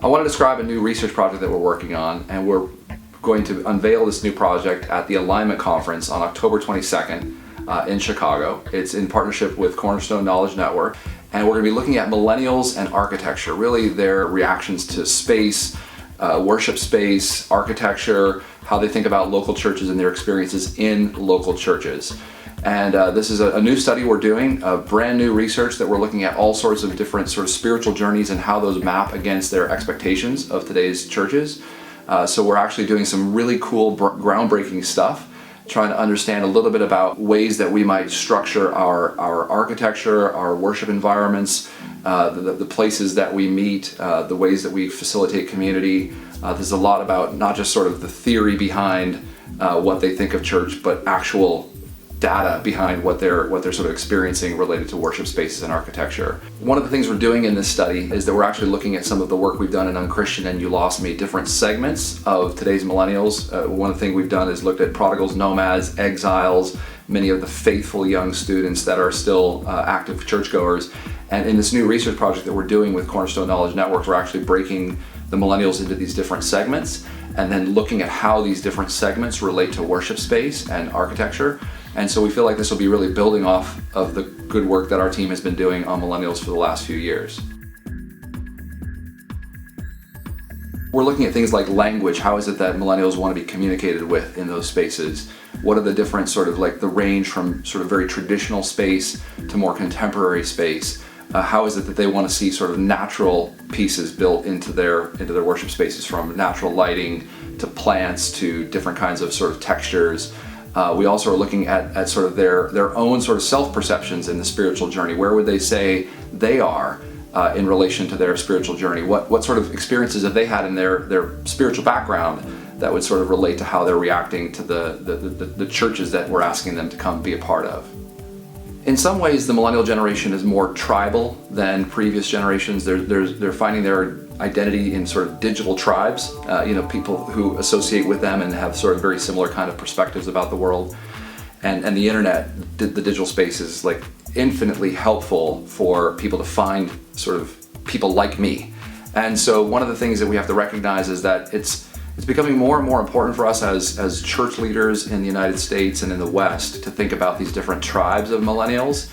I want to describe a new research project that we're working on, and we're going to unveil this new project at the Alignment Conference on October 22nd in Chicago. It's in partnership with Cornerstone Knowledge Network, and we're going to be looking at millennials and architecture, really their reactions to space, worship space, architecture, how they think about local churches and their experiences in local churches. And this is a new study we're doing, a brand new research that we're looking at all sorts of different sort of spiritual journeys and how those map against their expectations of today's churches. So we're actually doing some really cool, groundbreaking stuff, trying to understand a little bit about ways that we might structure our architecture, our worship environments, the places that we meet, the ways that we facilitate community. There's a lot about not just sort of the theory behind what they think of church, but actual data behind what they're sort of experiencing related to worship spaces and architecture. One of the things we're doing in this study is that we're actually looking at some of the work we've done in Unchristian and You Lost Me, different segments of today's millennials. One of the things we've done is looked at prodigals, nomads, exiles, many of the faithful young students that are still active churchgoers. And in this new research project that we're doing with Cornerstone Knowledge Network, we're actually breaking the millennials into these different segments and then looking at how these different segments relate to worship space and architecture. And so we feel like this will be really building off of the good work that our team has been doing on millennials for the last few years. We're looking at things like language. How is it that millennials want to be communicated with in those spaces? What are the different sort of like the range from sort of very traditional space to more contemporary space? How is it that they want to see sort of natural pieces built into their worship spaces, from natural lighting to plants to different kinds of sort of textures? We also are looking at sort of their own sort of self-perceptions in the spiritual journey. Where would they say they are in relation to their spiritual journey? What sort of experiences have they had in their spiritual background that would sort of relate to how they're reacting to the churches that we're asking them to come be a part of? In some ways, the millennial generation is more tribal than previous generations. They're finding their identity in sort of digital tribes, people who associate with them and have sort of very similar kind of perspectives about the world. And the internet, the digital space is like infinitely helpful for people to find sort of people like me. And so one of the things that we have to recognize is that it's becoming more and more important for us as church leaders in the United States and in the West to think about these different tribes of millennials.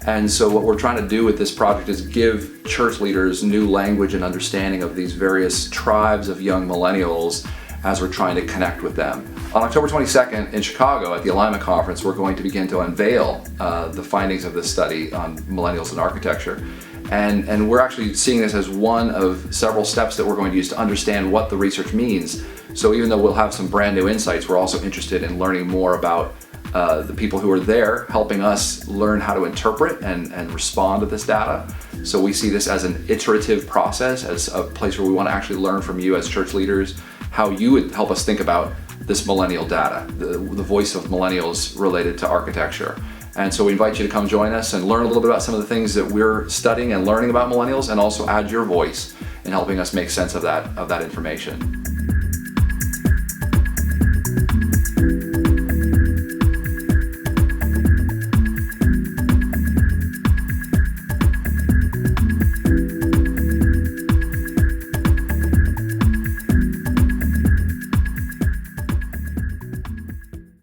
And so what we're trying to do with this project is give church leaders new language and understanding of these various tribes of young millennials as we're trying to connect with them. On October 22nd in Chicago at the Alignment Conference, we're going to begin to unveil the findings of this study on millennials and architecture. And we're actually seeing this as one of several steps that we're going to use to understand what the research means. So even though we'll have some brand new insights, we're also interested in learning more about the people who are there helping us learn how to interpret and respond to this data. So we see this as an iterative process, as a place where we want to actually learn from you as church leaders, how you would help us think about this millennial data, the voice of millennials related to architecture. And so we invite you to come join us and learn a little bit about some of the things that we're studying and learning about millennials, and also add your voice in helping us make sense of that information.